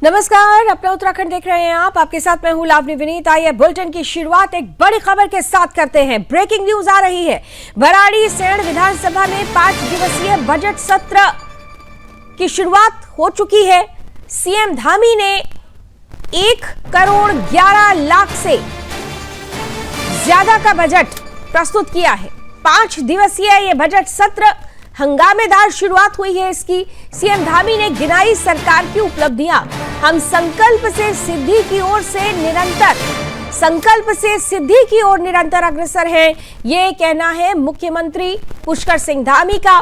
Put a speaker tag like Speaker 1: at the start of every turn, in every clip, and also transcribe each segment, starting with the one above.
Speaker 1: नमस्कार, अपना उत्तराखंड देख रहे हैं आप। आपके साथ मैं हूं लावनी विनीत। आइए बुलेटिन की शुरुआत एक बड़ी खबर के साथ करते हैं। ब्रेकिंग न्यूज आ रही है। भराड़ीसैंण विधानसभा में 5 दिवसीय बजट सत्र की शुरुआत हो चुकी है। सीएम धामी ने 1 करोड़ 11 लाख से ज्यादा का बजट प्रस्तुत किया है। 5 दिवसीय ये बजट सत्र हंगामेदार शुरुआत हुई है इसकी। सीएम धामी ने गिनाई सरकार की उपलब्धियां। हम संकल्प से सिद्धि की ओर निरंतर अग्रसर हैं, ये कहना है मुख्यमंत्री पुष्कर सिंह धामी का।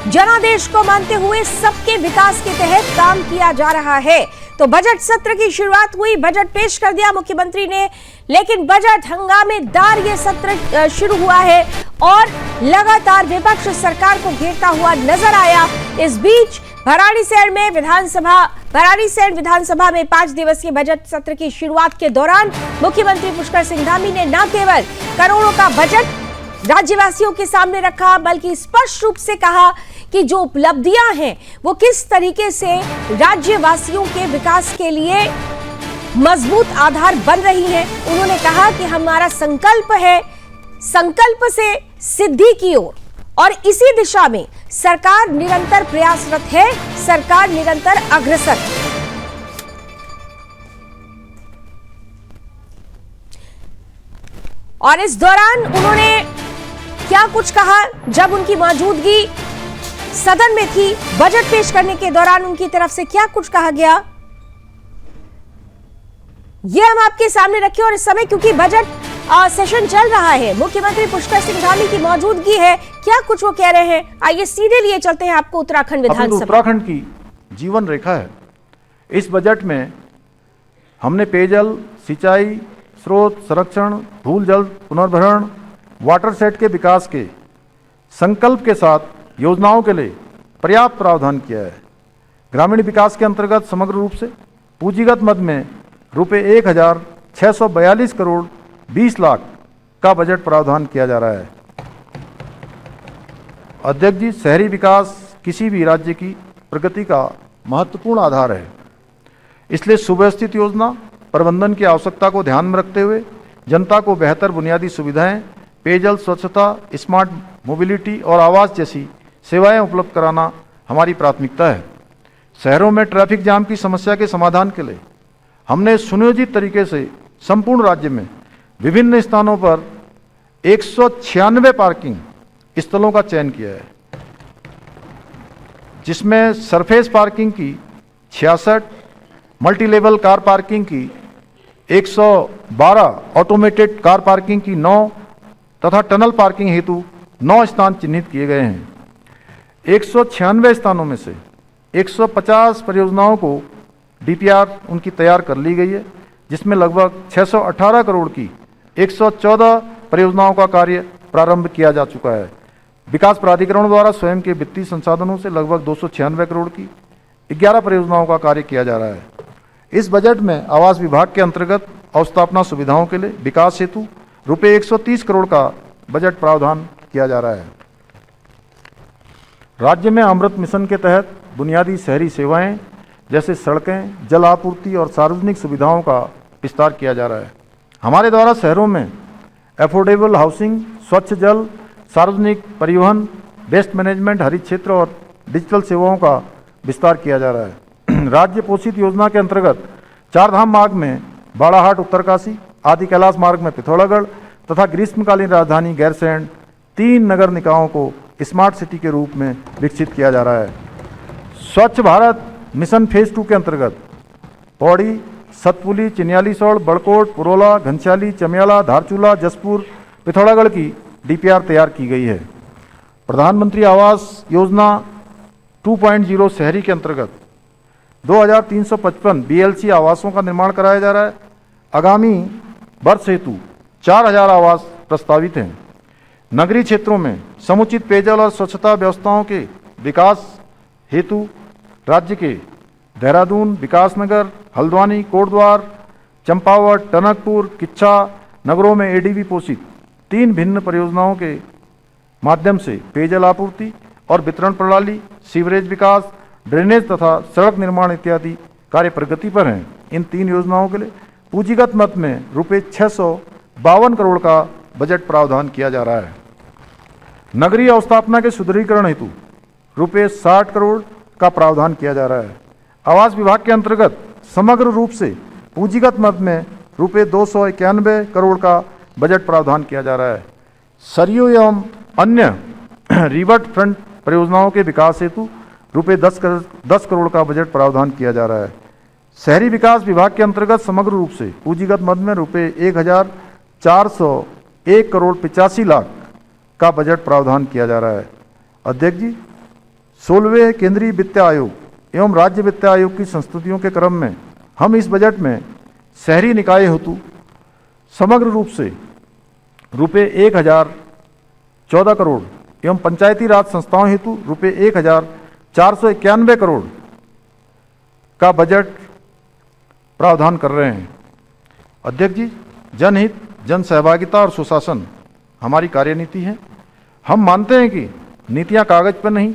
Speaker 1: जनादेश को मानते हुए सबके विकास के तहत काम किया जा रहा है। तो बजट सत्र की शुरुआत हुई, बजट पेश कर दिया मुख्यमंत्री ने, लेकिन बजट हंगामेदार ये सत्र शुरू हुआ है और लगातार विपक्ष सरकार को घेरता हुआ नजर आया। इस बीच भराड़ीसैंण विधानसभा में 5 दिवसीय बजट सत्र की शुरुआत के दौरान मुख्यमंत्री पुष्कर सिंह धामी ने न केवल करोड़ों का बजट राज्यवासियों के सामने रखा, बल्कि स्पष्ट रूप से कहा कि जो उपलब्धियां हैं वो किस तरीके से राज्यवासियों के विकास के लिए मजबूत आधार बन रही है। उन्होंने कहा कि हमारा संकल्प है, संकल्प से सिद्धि की ओर, और इसी दिशा में सरकार निरंतर प्रयासरत है, सरकार निरंतर अग्रसर है। और इस दौरान उन्होंने क्या कुछ कहा, जब उनकी मौजूदगी सदन में थी, बजट पेश करने के दौरान उनकी तरफ से क्या कुछ कहा गया, ये हम आपके सामने रखे। और इस समय क्योंकि बजट सेशन चल रहा है, मुख्यमंत्री पुष्कर सिंह धामी की मौजूदगी है, क्या कुछ वो कह रहे हैं, आइए सीधे लिए चलते हैं आपको उत्तराखंड विधानसभा।
Speaker 2: उत्तराखंड की जीवन रेखा है। इस बजट में हमने पेयजल, सिंचाई, स्रोत संरक्षण, भूल जल पुनर्भरण, वाटर सेट के विकास के संकल्प के साथ योजनाओं के लिए पर्याप्त प्रावधान किया है। ग्रामीण विकास के अंतर्गत समग्र रूप से पूंजीगत मद में रुपये 1,642 करोड़ 20 लाख का बजट प्रावधान किया जा रहा है। अध्यक्ष जी, शहरी विकास किसी भी राज्य की प्रगति का महत्वपूर्ण आधार है, इसलिए सुव्यवस्थित योजना प्रबंधन की आवश्यकता को ध्यान में रखते हुए जनता को बेहतर बुनियादी सुविधाएं, पेयजल, स्वच्छता, स्मार्ट मोबिलिटी और आवास जैसी सेवाएं उपलब्ध कराना हमारी प्राथमिकता है। शहरों में ट्रैफिक जाम की समस्या के समाधान के लिए हमने सुनियोजित तरीके से संपूर्ण राज्य में विभिन्न स्थानों पर 196 पार्किंग स्थलों का चयन किया है, जिसमें सरफेस पार्किंग की 66, मल्टी लेवल कार पार्किंग की 112, ऑटोमेटेड कार पार्किंग की 9 तथा टनल पार्किंग हेतु 9 स्थान चिन्हित किए गए हैं। 196 स्थानों में से 150 परियोजनाओं को डीपीआर उनकी तैयार कर ली गई है, जिसमें लगभग 618 करोड़ की 114 परियोजनाओं का कार्य प्रारंभ किया जा चुका है। विकास प्राधिकरण द्वारा स्वयं के वित्तीय संसाधनों से लगभग 296 करोड़ की 11 परियोजनाओं का कार्य किया जा रहा है। इस बजट में आवास विभाग के अंतर्गत अवस्थापना सुविधाओं के लिए विकास हेतु रुपये 130 करोड़ का बजट प्रावधान किया जा रहा है। राज्य में अमृत मिशन के तहत बुनियादी शहरी सेवाएं जैसे सड़कें, जल आपूर्ति और सार्वजनिक सुविधाओं का विस्तार किया जा रहा है। हमारे द्वारा शहरों में एफोर्डेबल हाउसिंग, स्वच्छ जल, सार्वजनिक परिवहन, वेस्ट मैनेजमेंट, हरित क्षेत्र और डिजिटल सेवाओं का विस्तार किया जा रहा है। राज्य पोषित योजना के अंतर्गत चारधाम मार्ग में बाड़ाहाट उत्तरकाशी, आदि कैलाश मार्ग में पिथौरागढ़ तथा ग्रीष्मकालीन राजधानी गैरसैंण 3 नगर निकायों को स्मार्ट सिटी के रूप में विकसित किया जा रहा है। स्वच्छ भारत मिशन फेज 2 के अंतर्गत पौड़ी, सतपुली, चिन्यालीसौड़, बड़कोट, पुरोला, घनश्याली, चमियाला, धारचूला, जसपुर, पिथौरागढ़ की डीपीआर तैयार की गई है। प्रधानमंत्री आवास योजना 2.0 शहरी के अंतर्गत 2355 बीएलसी आवासों का निर्माण कराया जा रहा है। आगामी वर्ष हेतु 4000 आवास प्रस्तावित हैं। नगरीय क्षेत्रों में समुचित पेयजल और स्वच्छता व्यवस्थाओं के विकास हेतु राज्य के देहरादून, विकासनगर, हल्द्वानी, कोटद्वार, चंपावत, टनकपुर, किच्छा नगरों में एडीबी पोषित 3 भिन्न परियोजनाओं के माध्यम से पेयजल आपूर्ति और वितरण प्रणाली, सीवरेज विकास, ड्रेनेज तथा सड़क निर्माण इत्यादि कार्य प्रगति पर हैं। इन 3 योजनाओं के लिए पूंजीगत मद में रुपये 652 करोड़ का बजट प्रावधान किया जा रहा है। नगरीय अवस्थापना के सुदृढ़ीकरण हेतु रुपये 60 करोड़ का प्रावधान किया जा रहा है। आवास विभाग के अंतर्गत समग्र रूप से पूंजीगत मद में रुपये 291 करोड़ का बजट प्रावधान किया जा रहा है। सरयू एवं अन्य रिवर्ट फ्रंट परियोजनाओं के विकास हेतु रुपये 10 करोड़ का बजट प्रावधान किया जा रहा है। शहरी विकास विभाग के अंतर्गत समग्र रूप से पूंजीगत मद में रुपये 1401 करोड़ 85 लाख का बजट प्रावधान किया जा रहा है। अध्यक्ष जी, 16वें केंद्रीय वित्त आयोग एवं राज्य वित्त आयोग की संस्तुतियों के क्रम में हम इस बजट में शहरी निकाय हेतु समग्र रूप से रुपये 1014 करोड़ एवं पंचायती राज संस्थाओं हेतु रुपये 1491 करोड़ का बजट प्रावधान कर रहे हैं। अध्यक्ष जी, जनहित, जन सहभागिता और सुशासन हमारी कार्यनीति है। हम मानते हैं कि नीतियां कागज पर नहीं,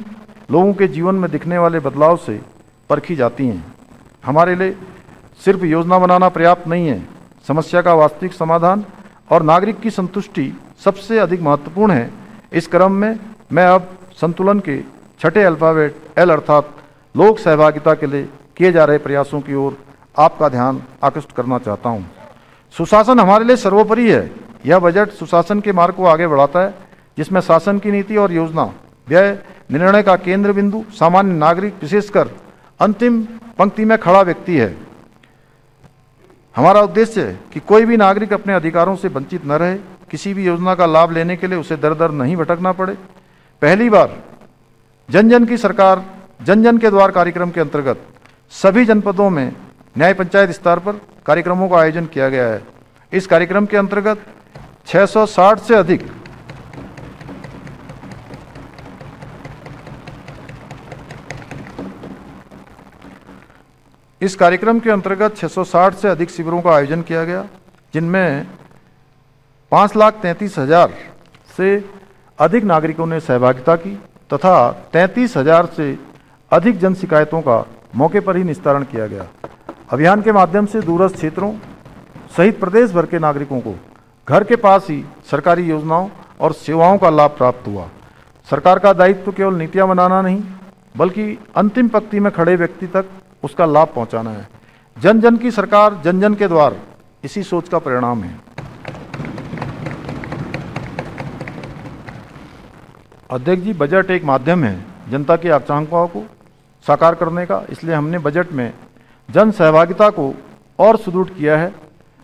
Speaker 2: लोगों के जीवन में दिखने वाले बदलाव से परखी जाती हैं। हमारे लिए सिर्फ योजना बनाना पर्याप्त नहीं है, समस्या का वास्तविक समाधान और नागरिक की संतुष्टि सबसे अधिक महत्वपूर्ण है। इस क्रम में मैं अब संतुलन के छठे अल्फाबेट एल अर्थात लोक सहभागिता के लिए किए जा रहे प्रयासों की ओर आपका ध्यान आकृष्ट करना चाहता हूँ। सुशासन हमारे लिए सर्वोपरि है। यह बजट सुशासन के मार्ग को आगे बढ़ाता है, जिसमें शासन की नीति और योजना, व्यय, निर्णय का केंद्र बिंदु सामान्य नागरिक, विशेषकर अंतिम पंक्ति में खड़ा व्यक्ति है। हमारा उद्देश्य है कि कोई भी नागरिक अपने अधिकारों से वंचित न रहे। किसी भी योजना का लाभ लेने के लिए उसे दर दर नहीं भटकना पड़े। पहली बार जन जन की सरकार, जन जन के द्वार कार्यक्रम के अंतर्गत सभी जनपदों में न्याय पंचायत स्तर पर कार्यक्रमों का आयोजन किया गया है। इस कार्यक्रम के अंतर्गत 660 से अधिक शिविरों का आयोजन किया गया, जिनमें 5,33,000 से अधिक नागरिकों ने सहभागिता की तथा 33,000 से अधिक जन शिकायतों का मौके पर ही निस्तारण किया गया। अभियान के माध्यम से दूरस्थ क्षेत्रों सहित प्रदेश भर के नागरिकों को घर के पास ही सरकारी योजनाओं और सेवाओं का लाभ प्राप्त हुआ। सरकार का दायित्व केवल नीतियां बनाना नहीं, बल्कि अंतिम पंक्ति में खड़े व्यक्ति तक उसका लाभ पहुंचाना है। जन जन की सरकार, जन जन के द्वार, इसी सोच का परिणाम है। अध्यक्ष जी, बजट एक माध्यम है जनता की आकांक्षाओं को साकार करने का, इसलिए हमने बजट में जन सहभागिता को और सुदृढ़ किया है।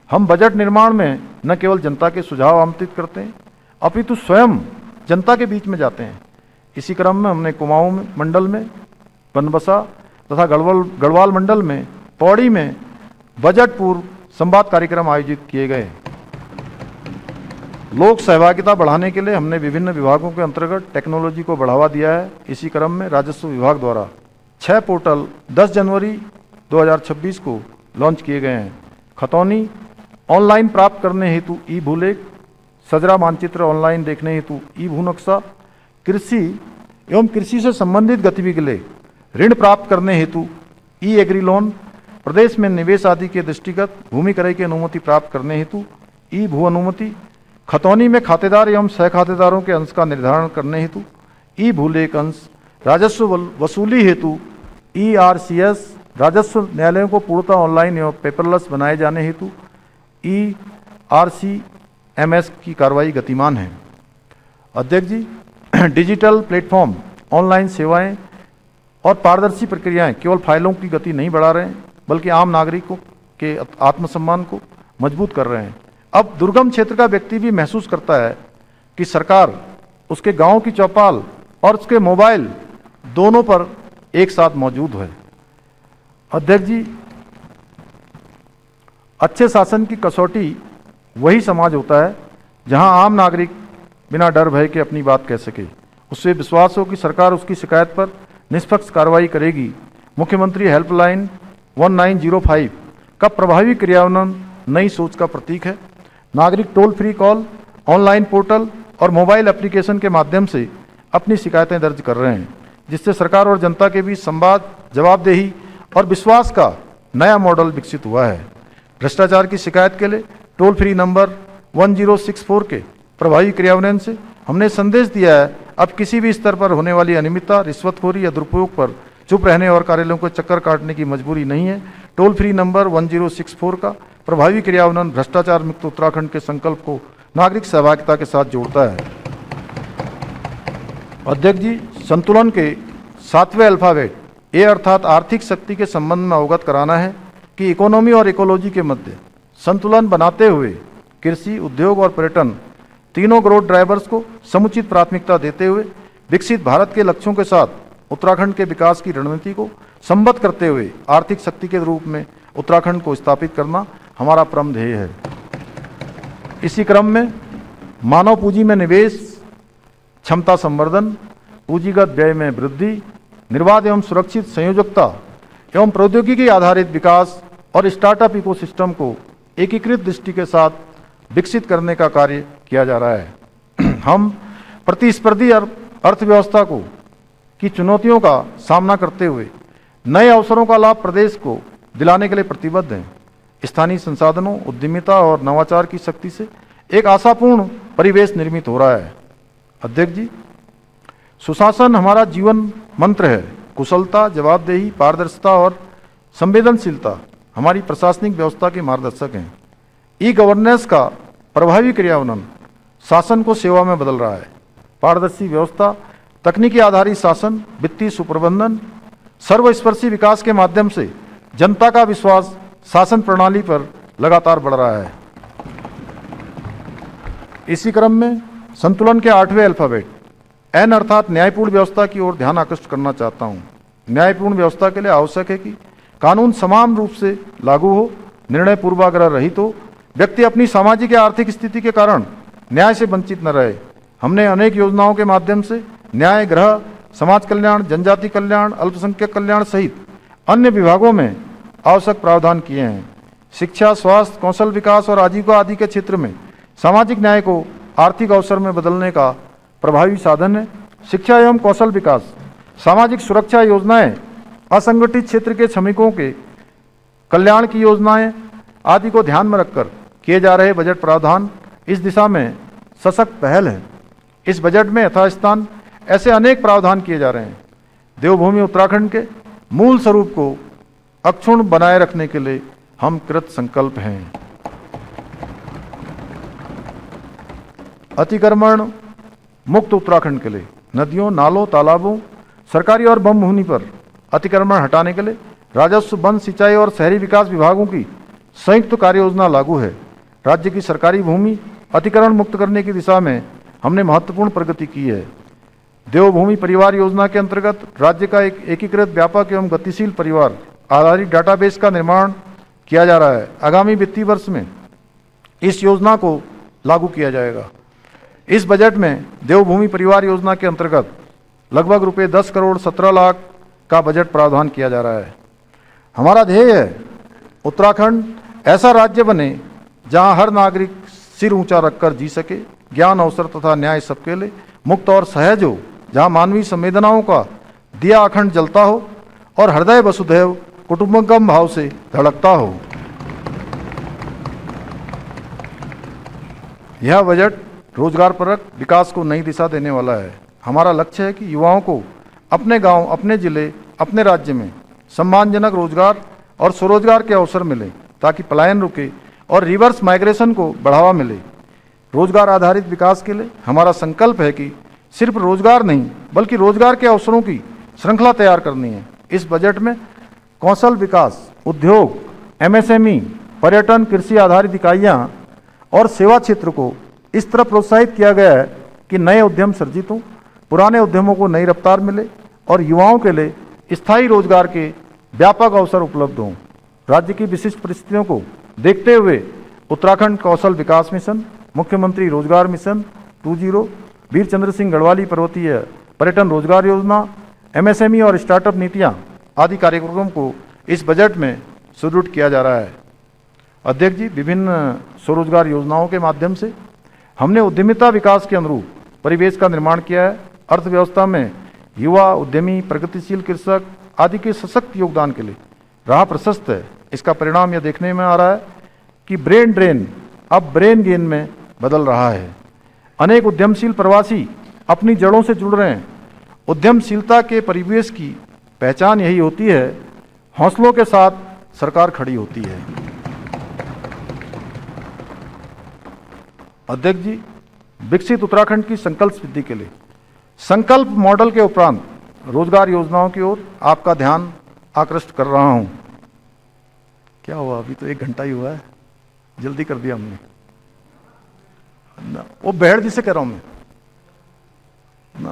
Speaker 2: हम बजट निर्माण में न केवल जनता के सुझाव आमंत्रित करते हैं, अपितु स्वयं जनता के बीच में जाते हैं। इसी क्रम में हमने कुमाऊं मंडल में, बनबसा तथा गढ़वाल मंडल में, पौड़ी में बजट पूर्व संवाद कार्यक्रम आयोजित किए गए। लोक सहभागिता बढ़ाने के लिए हमने विभिन्न विभागों के अंतर्गत टेक्नोलॉजी को बढ़ावा दिया है। इसी क्रम में राजस्व विभाग द्वारा 6 पोर्टल 10 जनवरी 2026 को लॉन्च किए गए हैं। खतौनी ऑनलाइन प्राप्त करने हेतु ई भूलेख, सजरा मानचित्र ऑनलाइन देखने हेतु ई भू नक्शा, कृषि एवं कृषि से संबंधित गतिविधि के लिए ऋण प्राप्त करने हेतु ई एग्री लोन, प्रदेश में निवेश आदि के दृष्टिगत भूमि क्रय की अनुमति प्राप्त करने हेतु ई भू अनुमति, खतौनी में खातेदार एवं सह खातेदारों के अंश का निर्धारण करने हेतु ई भूलेख अंश, राजस्व वसूली हेतु ERCS, राजस्व न्यायालयों को पूर्णतः ऑनलाइन एवं पेपरलेस बनाए जाने हेतु ERCMS की कार्रवाई गतिमान है। अध्यक्ष जी, डिजिटल प्लेटफॉर्म, ऑनलाइन सेवाएं और पारदर्शी प्रक्रियाएं केवल फाइलों की गति नहीं बढ़ा रहे हैं, बल्कि आम नागरिकों के आत्मसम्मान को मजबूत कर रहे हैं। अब दुर्गम क्षेत्र का व्यक्ति भी महसूस करता है कि सरकार उसके गांव की चौपाल और उसके मोबाइल दोनों पर एक साथ मौजूद है। अध्यक्ष जी, अच्छे शासन की कसौटी वही समाज होता है जहां आम नागरिक बिना डर भय के अपनी बात कह सके, उससे विश्वास हो कि सरकार उसकी शिकायत पर निष्पक्ष कार्रवाई करेगी। मुख्यमंत्री हेल्पलाइन 1905 का प्रभावी क्रियान्वयन नई सोच का प्रतीक है। नागरिक toll free call, online portal और मोबाइल एप्लीकेशन के माध्यम से अपनी शिकायतें दर्ज कर रहे हैं, जिससे सरकार और जनता के बीच संवाद, जवाबदेही और विश्वास का नया मॉडल विकसित हुआ है। भ्रष्टाचार की शिकायत के लिए टोल फ्री नंबर 1064 के प्रभावी क्रियान्वयन से हमने संदेश दिया है, अब किसी भी स्तर पर होने वाली अनियमितता, रिश्वतखोरी या दुरुपयोग पर चुप रहने और कार्यालयों को चक्कर काटने की मजबूरी नहीं है। टोल फ्री नंबर 1064 का प्रभावी क्रियान्वयन भ्रष्टाचार मुक्त उत्तराखंड के संकल्प को नागरिक सहभागिता के साथ जोड़ता है। अध्यक्ष जी, संतुलन के 7वें अल्फाबेट ए अर्थात आर्थिक शक्ति के संबंध में अवगत कराना है कि इकोनॉमी और इकोलॉजी के मध्य संतुलन बनाते हुए कृषि, उद्योग और पर्यटन तीनों ग्रोथ ड्राइवर्स को समुचित प्राथमिकता देते हुए विकसित भारत के लक्ष्यों के साथ उत्तराखंड के विकास की रणनीति को संबद्ध करते हुए आर्थिक शक्ति के रूप में उत्तराखंड को स्थापित करना हमारा परम ध्येय है। इसी क्रम में मानव पूंजी में निवेश, क्षमता संवर्धन, पूंजीगत व्यय में वृद्धि, निर्बाध एवं सुरक्षित संयोजकता एवं प्रौद्योगिकी आधारित विकास और स्टार्टअप इकोसिस्टम को एकीकृत दृष्टि के साथ विकसित करने का कार्य किया जा रहा है। हम प्रतिस्पर्धी अर्थव्यवस्था की चुनौतियों का सामना करते हुए नए अवसरों का लाभ प्रदेश को दिलाने के लिए प्रतिबद्ध हैं। स्थानीय संसाधनों, उद्यमिता और नवाचार की शक्ति से एक आशापूर्ण परिवेश निर्मित हो रहा है। अध्यक्ष जी, सुशासन हमारा जीवन मंत्र है। कुशलता, जवाबदेही, पारदर्शिता और संवेदनशीलता हमारी प्रशासनिक व्यवस्था के मार्गदर्शक हैं। ई गवर्नेंस का प्रभावी क्रियान्वयन शासन को सेवा में बदल रहा है। पारदर्शी व्यवस्था, तकनीकी आधारित शासन, वित्तीय सुप्रबंधन, सर्वस्पर्शी विकास के माध्यम से जनता का विश्वास शासन प्रणाली पर लगातार बढ़ रहा है। इसी क्रम में संतुलन के 8वें अल्फाबेट एन अर्थात न्यायपूर्ण व्यवस्था की ओर ध्यान आकृष्ट करना चाहता हूँ। न्यायपूर्ण व्यवस्था के लिए आवश्यक है कि कानून समान रूप से लागू हो, निर्णय पूर्वाग्रह रहित हो, व्यक्ति अपनी सामाजिक या आर्थिक स्थिति के कारण न्याय से वंचित न रहे। हमने अनेक योजनाओं के माध्यम से न्याय, गृह, समाज कल्याण, जनजाति कल्याण, अल्पसंख्यक कल्याण सहित अन्य विभागों में आवश्यक प्रावधान किए हैं। शिक्षा, स्वास्थ्य, कौशल विकास और आजीविका आदि के क्षेत्र में सामाजिक न्याय को आर्थिक अवसर में बदलने का प्रभावी साधन है। शिक्षा एवं कौशल विकास, सामाजिक सुरक्षा योजनाएं, असंगठित क्षेत्र के श्रमिकों के कल्याण की योजनाएं आदि को ध्यान में रखकर किए जा रहे बजट प्रावधान इस दिशा में सशक्त पहल है। इस बजट में यथास्थान ऐसे अनेक प्रावधान किए जा रहे हैं। देवभूमि उत्तराखंड के मूल स्वरूप को अक्षुण्ण बनाए रखने के लिए हम कृत संकल्प हैं। अतिक्रमण मुक्त उत्तराखंड के लिए नदियों, नालों, तालाबों, सरकारी और वन भूमि पर अतिक्रमण हटाने के लिए राजस्व, वन, सिंचाई और शहरी विकास विभागों की संयुक्त कार्य योजना लागू है। राज्य की सरकारी भूमि अतिक्रमण मुक्त करने की दिशा में हमने महत्वपूर्ण प्रगति की है। देवभूमि परिवार योजना के अंतर्गत राज्य का एक एकीकृत, व्यापक एवं गतिशील परिवार आधारित डाटाबेस का निर्माण किया जा रहा है। आगामी वित्तीय वर्ष में इस योजना को लागू किया जाएगा। इस बजट में देवभूमि परिवार योजना के अंतर्गत लगभग रुपये 10 करोड़ 17 लाख का बजट प्रावधान किया जा रहा है। हमारा ध्येय है उत्तराखंड ऐसा राज्य बने जहां हर नागरिक सिर ऊंचा रखकर जी सके, ज्ञान, अवसर तथा न्याय सबके लिए मुक्त और सहज हो, जहां मानवीय संवेदनाओं का दिया अखंड जलता हो और हृदय वसुधैव कुटुंबकम भाव से धड़कता हो। यह बजट रोजगारपरक विकास को नई दिशा देने वाला है। हमारा लक्ष्य है कि युवाओं को अपने गांव, अपने जिले, अपने राज्य में सम्मानजनक रोजगार और स्वरोजगार के अवसर मिले ताकि पलायन रुके और रिवर्स माइग्रेशन को बढ़ावा मिले। रोजगार आधारित विकास के लिए हमारा संकल्प है कि सिर्फ रोजगार नहीं बल्कि रोजगार के अवसरों की श्रृंखला तैयार करनी है। इस बजट में कौशल विकास, उद्योग, एमएसएमई, पर्यटन, कृषि आधारित इकाइयाँ और सेवा क्षेत्र को इस तरह प्रोत्साहित किया गया है कि नए उद्यम सृजित हों, पुराने उद्यमों को नई रफ्तार मिले और युवाओं के लिए स्थायी रोजगार के व्यापक अवसर उपलब्ध हों। राज्य की विशिष्ट परिस्थितियों को देखते हुए उत्तराखंड कौशल विकास मिशन, मुख्यमंत्री रोजगार मिशन 2.0, वीर चंद्र सिंह गढ़वाली पर्वतीय पर्यटन रोजगार योजना, एमएसएमई और स्टार्टअप नीतियाँ आदि कार्यक्रमों को इस बजट में सुदृढ़ किया जा रहा है। अध्यक्ष जी, विभिन्न स्वरोजगार योजनाओं के माध्यम से हमने उद्यमिता विकास के अनुरूप परिवेश का निर्माण किया है। अर्थव्यवस्था में युवा, उद्यमी, प्रगतिशील कृषक आदि के सशक्त योगदान के लिए राह प्रशस्त है। इसका परिणाम यह देखने में आ रहा है कि ब्रेन ड्रेन अब ब्रेन गेन में बदल रहा है। अनेक उद्यमशील प्रवासी अपनी जड़ों से जुड़ रहे हैं। उद्यमशीलता के परिवेश की पहचान यही होती है, हौसलों के साथ सरकार खड़ी होती है। अध्यक्ष जी, विकसित उत्तराखंड की संकल्प सिद्धि के लिए संकल्प मॉडल के उपरांत रोजगार योजनाओं की ओर आपका ध्यान आकृष्ट कर रहा हूं। क्या हुआ, अभी तो 1 घंटा ही हुआ है, जल्दी कर दिया हमने ना। वो बहड़ जी से कह रहा हूं मैं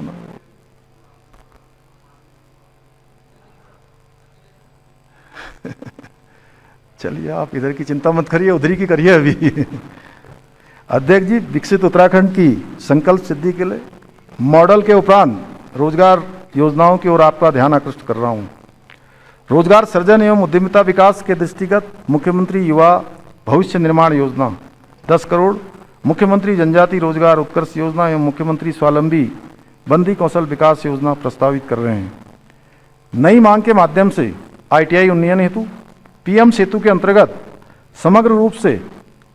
Speaker 2: ना। चलिए, आप इधर की चिंता मत करिए, उधर की करिए अभी। अध्यक्ष जी, विकसित उत्तराखंड की संकल्प सिद्धि के लिए मॉडल के उपरांत रोजगार योजनाओं की ओर आपका ध्यान आकृष्ट कर रहा हूं। रोजगार सृजन एवं उद्यमिता विकास के दृष्टिगत मुख्यमंत्री युवा भविष्य निर्माण योजना 10 करोड़, मुख्यमंत्री जनजाति रोजगार उत्कर्ष योजना एवं मुख्यमंत्री स्वावलंबी बंदी कौशल विकास योजना प्रस्तावित कर रहे हैं। नई मांग के माध्यम से ITI उन्नयन हेतु PM सेतु के अंतर्गत समग्र रूप से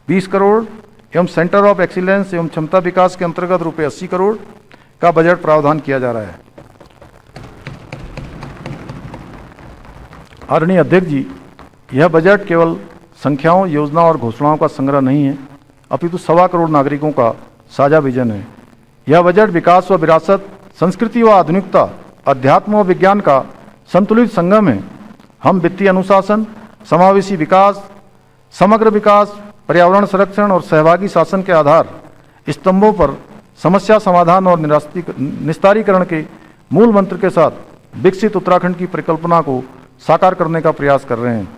Speaker 2: 20 करोड़ एवं सेंटर ऑफ एक्सीलेंस एवं क्षमता विकास के अंतर्गत रुपये 80 करोड़ का बजट प्रावधान किया जा रहा है। आदरणीय अध्यक्ष जी, यह बजट केवल संख्याओं, योजनाओं और घोषणाओं का संग्रह नहीं है, अपितु 1.25 करोड़ नागरिकों का साझा विजन है। यह बजट विकास व विरासत, संस्कृति व आधुनिकता, अध्यात्म व विज्ञान का संतुलित संगम है। हम वित्तीय अनुशासन, समावेशी विकास, समग्र विकास, पर्यावरण संरक्षण और सहभागी शासन के आधार स्तंभों पर समस्या समाधान और निस्तारीकरण के मूल मंत्र के साथ विकसित उत्तराखंड की परिकल्पना को साकार करने का प्रयास कर रहे हैं।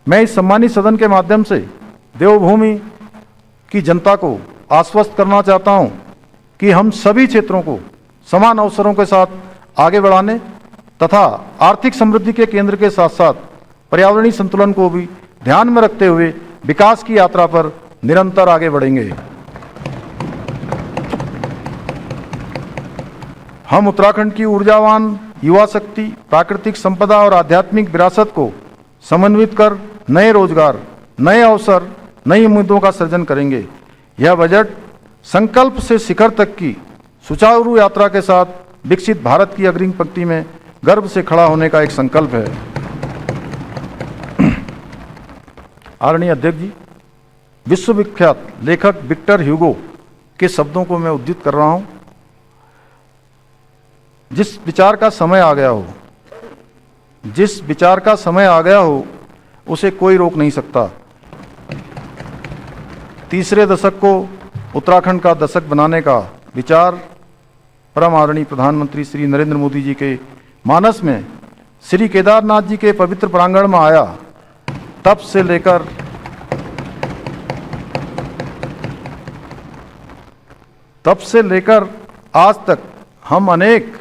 Speaker 2: मैं इस सम्मानित सदन के माध्यम से देवभूमि की जनता को आश्वस्त करना चाहता हूं कि हम सभी क्षेत्रों को समान अवसरों के साथ आगे बढ़ाने तथा आर्थिक समृद्धि के केंद्र के साथ साथ पर्यावरणीय संतुलन को भी ध्यान में रखते हुए विकास की यात्रा पर निरंतर आगे बढ़ेंगे। हम उत्तराखंड की ऊर्जावान युवा शक्ति, प्राकृतिक संपदा और आध्यात्मिक विरासत को समन्वित कर नए रोजगार, नए अवसर, नई उम्मीदों का सृजन करेंगे। यह बजट संकल्प से शिखर तक की सुचारू यात्रा के साथ विकसित भारत की अग्रिम पंक्ति में गर्व से खड़ा होने का एक संकल्प है। आदरणीय अध्यक्ष जी, विश्वविख्यात लेखक विक्टर ह्यूगो के शब्दों को मैं उद्धृत कर रहा हूं, जिस विचार का समय आ गया हो उसे कोई रोक नहीं सकता। तीसरे दशक को उत्तराखंड का दशक बनाने का विचार परम आदरणीय प्रधानमंत्री श्री नरेंद्र मोदी जी के मानस में श्री केदारनाथ जी के पवित्र प्रांगण में आया, तब से लेकर आज तक हम अनेक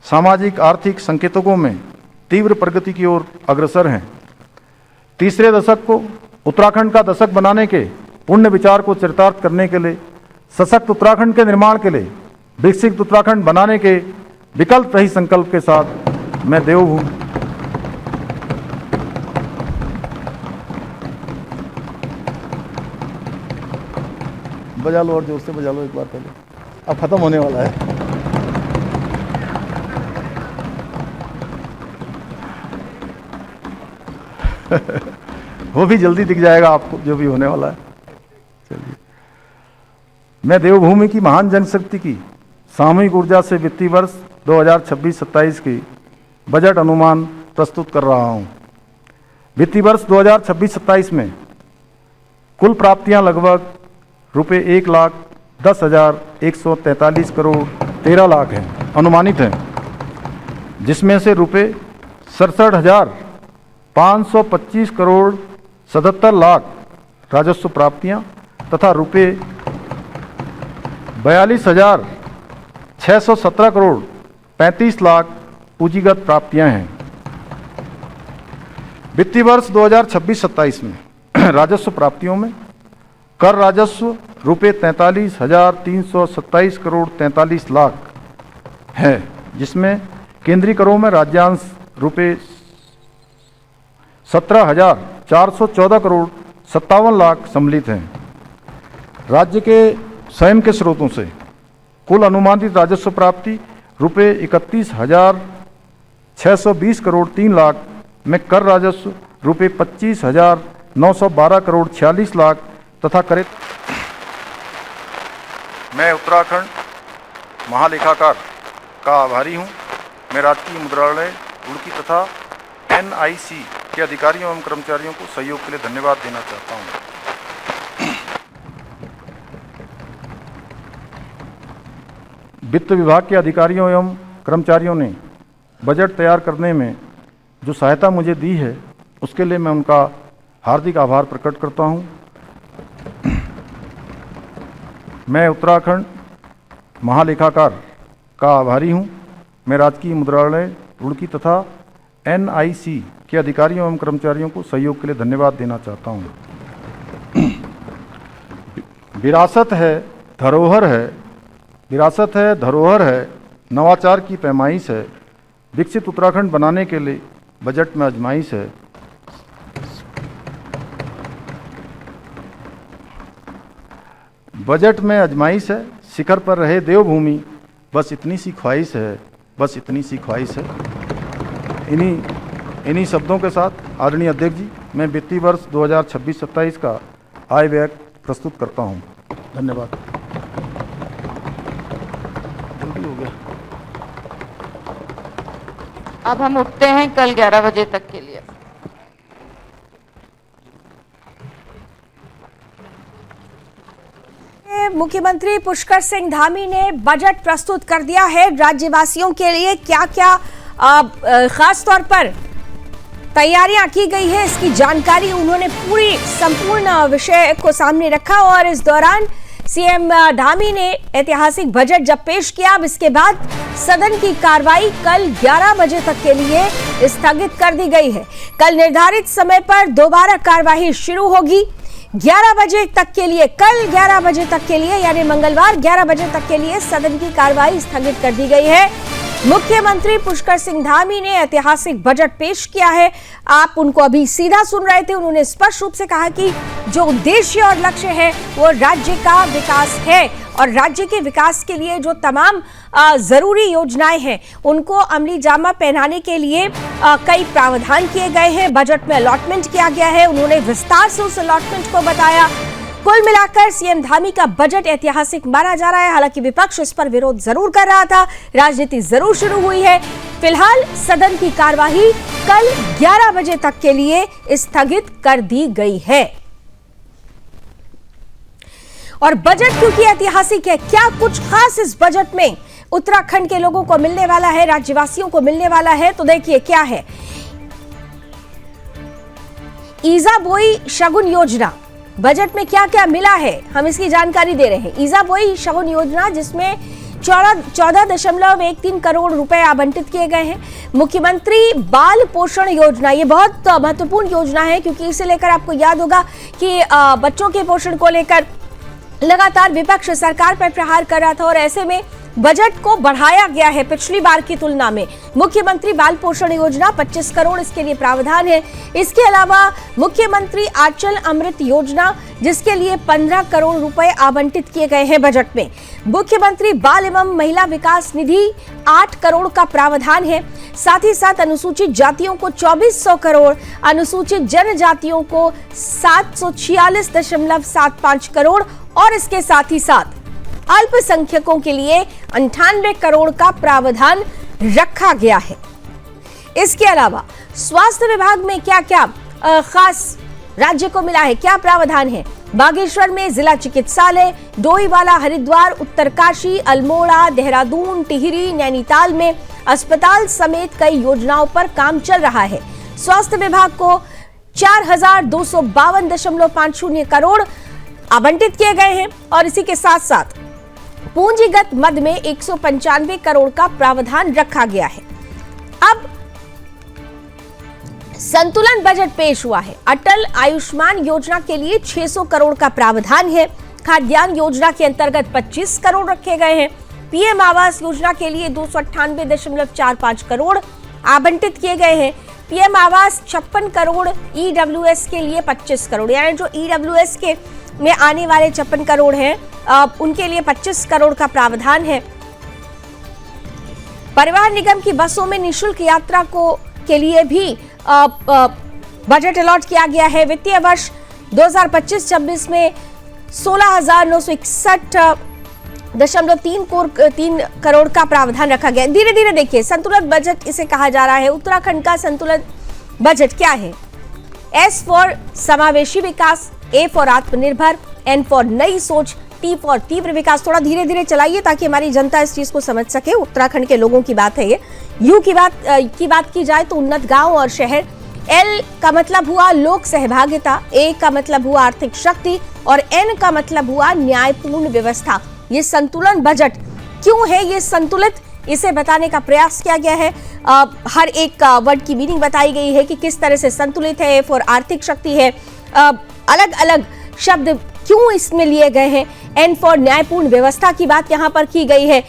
Speaker 2: सामाजिक आर्थिक संकेतकों में तीव्र प्रगति की ओर अग्रसर हैं। तीसरे दशक को उत्तराखंड का दशक बनाने के पुण्य विचार को चरितार्थ करने के लिए, सशक्त उत्तराखंड के निर्माण के लिए, विकसित उत्तराखंड बनाने के विकल्प रही संकल्प के साथ मैं देवभूमि बजा लो और जोर से बजा लो एक बार पहले, अब खत्म होने वाला है। वो भी जल्दी दिख जाएगा आपको जो भी होने वाला है। चलिए, मैं देवभूमि की महान जनशक्ति की सामूहिक ऊर्जा से वित्तीय वर्ष 2026-27 की बजट अनुमान प्रस्तुत कर रहा हूं। वित्तीय वर्ष 2026-27 में कुल प्राप्तियां लगभग रुपये 1,10,143 करोड़ 13 लाख हैं, अनुमानित हैं, जिसमें से रुपये 67,525 करोड़ 77 लाख राजस्व प्राप्तियां तथा रुपये 42,617 करोड़ 35 लाख पूंजीगत प्राप्तियां हैं। वित्तीय वर्ष 2026-27 में राजस्व प्राप्तियों में कर राजस्व रुपये 43,327 करोड़ 43 लाख है, जिसमें केंद्रीय करों में राज्यांश रुपये 17,000 414 करोड़ 57 लाख सम्मिलित हैं। राज्य के स्वयं के स्रोतों से कुल अनुमानित राजस्व प्राप्ति रुपये 31,620 करोड़ 3 लाख में कर राजस्व रुपये 25,912 करोड़ 46 लाख तथा करे। मैं उत्तराखंड महालेखाकार का आभारी हूँ। मैं राजकीय मुद्रालय रुड़की तथा NIC के अधिकारियों एवं कर्मचारियों को सहयोग के लिए धन्यवाद देना चाहता हूँ। वित्त विभाग के अधिकारियों एवं कर्मचारियों ने बजट तैयार करने में जो सहायता मुझे दी है उसके लिए मैं उनका हार्दिक आभार प्रकट करता हूं। मैं उत्तराखंड महालेखाकार का आभारी हूं। मैं राजकीय मुद्रालय रुड़की तथा NIC के अधिकारियों एवं कर्मचारियों को सहयोग के लिए धन्यवाद देना चाहता हूं। विरासत है धरोहर है, नवाचार की पैमाइश है, विकसित उत्तराखंड बनाने के लिए बजट में आजमाइश है। बजट में आजमाइश है, शिखर पर रहे देवभूमि, बस इतनी सी ख्वाहिश है। इन्हीं शब्दों के साथ आदरणीय अध्यक्ष जी, मैं वित्तीय वर्ष 2026-27 का आय व्यय प्रस्तुत करता हूं। धन्यवाद।
Speaker 3: अब हम उठते हैं कल 11 बजे तक के लिए।
Speaker 1: मुख्यमंत्री पुष्कर सिंह धामी ने बजट प्रस्तुत कर दिया है। राज्यवासियों के लिए क्या क्या खास तौर पर तैयारियां की गई है, इसकी जानकारी उन्होंने पूरी संपूर्ण विषय को सामने रखा। और इस दौरान सीएम धामी ने ऐतिहासिक बजट जब पेश किया, अब इसके बाद सदन की कार्रवाई कल 11 बजे तक के लिए स्थगित कर दी गई है। कल निर्धारित समय पर दोबारा कार्रवाई शुरू होगी 11 बजे तक के लिए। कल 11 बजे तक के लिए यानी मंगलवार 11 बजे तक के लिए सदन की कार्रवाई स्थगित कर दी गई है। मुख्यमंत्री पुष्कर सिंह धामी ने ऐतिहासिक बजट पेश किया है। आप उनको अभी सीधा सुन रहे थे। उन्होंने स्पष्ट रूप से कहा कि जो उद्देश्य और लक्ष्य है वो राज्य का विकास है और राज्य के विकास के लिए जो तमाम जरूरी योजनाएं हैं उनको अमली जामा पहनाने के लिए कई प्रावधान किए गए हैं। बजट में अलॉटमेंट किया गया है। उन्होंने विस्तार से उस अलॉटमेंट को बताया। कुल मिलाकर सीएम धामी का बजट ऐतिहासिक माना जा रहा है। हालांकि विपक्ष इस पर विरोध जरूर कर रहा था, राजनीति जरूर शुरू हुई है। फिलहाल सदन की कार्यवाही कल 11 बजे तक के लिए स्थगित कर दी गई है। और बजट क्योंकि ऐतिहासिक है, क्या कुछ खास इस बजट में उत्तराखंड के लोगों को मिलने वाला है, राज्यवासियों को मिलने वाला है, तो देखिए क्या है। ईजा बोई शगुन योजना, बजट में क्या क्या मिला है हम इसकी जानकारी दे रहे हैं। ईजा बोई शगुन योजना जिसमें 14.13 करोड़ रुपए आवंटित किए गए हैं। मुख्यमंत्री बाल पोषण योजना, ये बहुत महत्वपूर्ण योजना है क्योंकि इसे लेकर आपको याद होगा कि बच्चों के पोषण को लेकर लगातार विपक्ष सरकार पर प्रहार कर रहा था और ऐसे में बजट को बढ़ाया गया है पिछली बार की तुलना में। मुख्यमंत्री बाल पोषण योजना 25 करोड़ इसके लिए प्रावधान है। इसके अलावा मुख्यमंत्री आंचल अमृत योजना जिसके लिए 15 करोड़ रुपए आवंटित किए गए हैं बजट में। मुख्यमंत्री बाल एवं महिला विकास निधि 8 करोड़ का प्रावधान है। साथ ही साथ अनुसूचित जातियों को 2400 करोड़, अनुसूचित जनजातियों को 746.75 करोड़ और इसके साथ ही साथ अल्पसंख्यकों के लिए 98 करोड़ का प्रावधान रखा गया है। इसके अलावा स्वास्थ्य विभाग में क्या क्या खास राज्य को मिला है, क्या प्रावधान है। बागेश्वर में जिला चिकित्सालय, डोईवाला, हरिद्वार, उत्तरकाशी, अल्मोड़ा, देहरादून, टिहरी, नैनीताल में अस्पताल समेत कई योजनाओं पर काम चल रहा है। स्वास्थ्य विभाग को 4252.50 करोड़ आवंटित किए गए हैं और इसी के साथ साथ पूंजीगत मद में 195 करोड़ का प्रावधान रखा गया है। अब संतुलन बजट पेश हुआ है। अटल आयुष्मान योजना के लिए 600 करोड़ का प्रावधान है। खाद्यान्न योजना के अंतर्गत 25 करोड़ रखे गए हैं। पीएम आवास योजना के लिए 298.45 करोड़ आवंटित किए गए हैं। पीएम आवास 56 करोड़, ईडब्ल्यूएस के लिए 25 करोड़, यानी जो ईडब्ल्यूएस के में आने वाले 56 करोड़ हैं उनके लिए 25 करोड़ का प्रावधान है। परिवहन निगम की बसों में निःशुल्क यात्रा के लिए भी बजट अलॉट किया गया है। वित्तीय वर्ष 2025-26 में 16,961.3 करोड़ का प्रावधान रखा गया। धीरे धीरे देखिए, संतुलित बजट इसे कहा जा रहा है। उत्तराखंड का संतुलित बजट क्या है? एस फॉर समावेशी विकास, ए फॉर आत्मनिर्भर, एन फॉर नई सोच, टी फॉर तीव्र विकास। थोड़ा धीरे धीरे चलाइए ताकि हमारी जनता इस चीज को समझ सके। उत्तराखंड के लोगों की बात है ये। यू की बात की जाए तो उन्नत गांव और शहर। एल का मतलब हुआ लोक सहभागिता, ए का मतलब हुआ आर्थिक शक्ति और एन का मतलब हुआ न्यायपूर्ण व्यवस्था। ये संतुलन बजट क्यों है ये संतुलित, इसे बताने का प्रयास किया गया है। हर एक वर्ड की मीनिंग बताई गई है कि किस तरह से संतुलित है। ए फॉर आर्थिक शक्ति है, अलग अलग शब्द क्यों इसमें लिए गए हैं। एन फॉर न्यायपूर्ण व्यवस्था की बात यहाँ पर की गई है।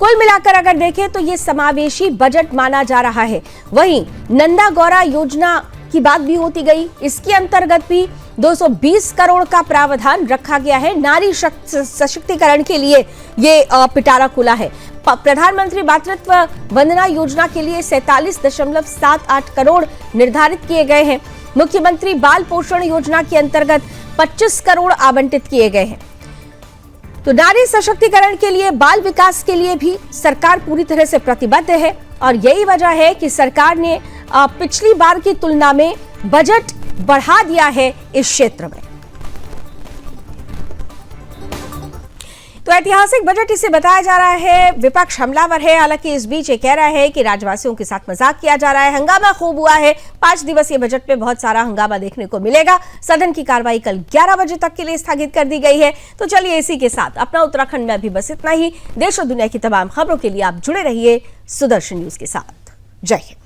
Speaker 1: कुल मिलाकर अगर देखें तो ये समावेशी बजट माना जा रहा है। वहीं नंदा गौरा योजना की बात भी होती गई, इसके अंतर्गत भी 220 करोड़ का प्रावधान रखा गया है। नारी सशक्तिकरण के लिए ये पिटारा खुला है। प्रधानमंत्री मातृत्व वंदना योजना के लिए 47.78 करोड़ निर्धारित किए गए हैं। मुख्यमंत्री बाल पोषण योजना के अंतर्गत 25 करोड़ आवंटित किए गए हैं। तो नारी सशक्तिकरण के लिए, बाल विकास के लिए भी सरकार पूरी तरह से प्रतिबद्ध है और यही वजह है कि सरकार ने पिछली बार की तुलना में बजट बढ़ा दिया है इस क्षेत्र में। तो ऐतिहासिक बजट इसे बताया जा रहा है। विपक्ष हमलावर है, हालांकि इस बीच ये कह रहा है कि राज्यवासियों के साथ मजाक किया जा रहा है। हंगामा खूब हुआ है। 5 दिवसीय बजट में बहुत सारा हंगामा देखने को मिलेगा। सदन की कार्रवाई कल 11 बजे तक के लिए स्थगित कर दी गई है। तो चलिए इसी के साथ अपना उत्तराखंड में अभी बस इतना ही। देश और दुनिया की तमाम खबरों के लिए आप जुड़े रहिए सुदर्शन न्यूज के साथ। जय हिंद।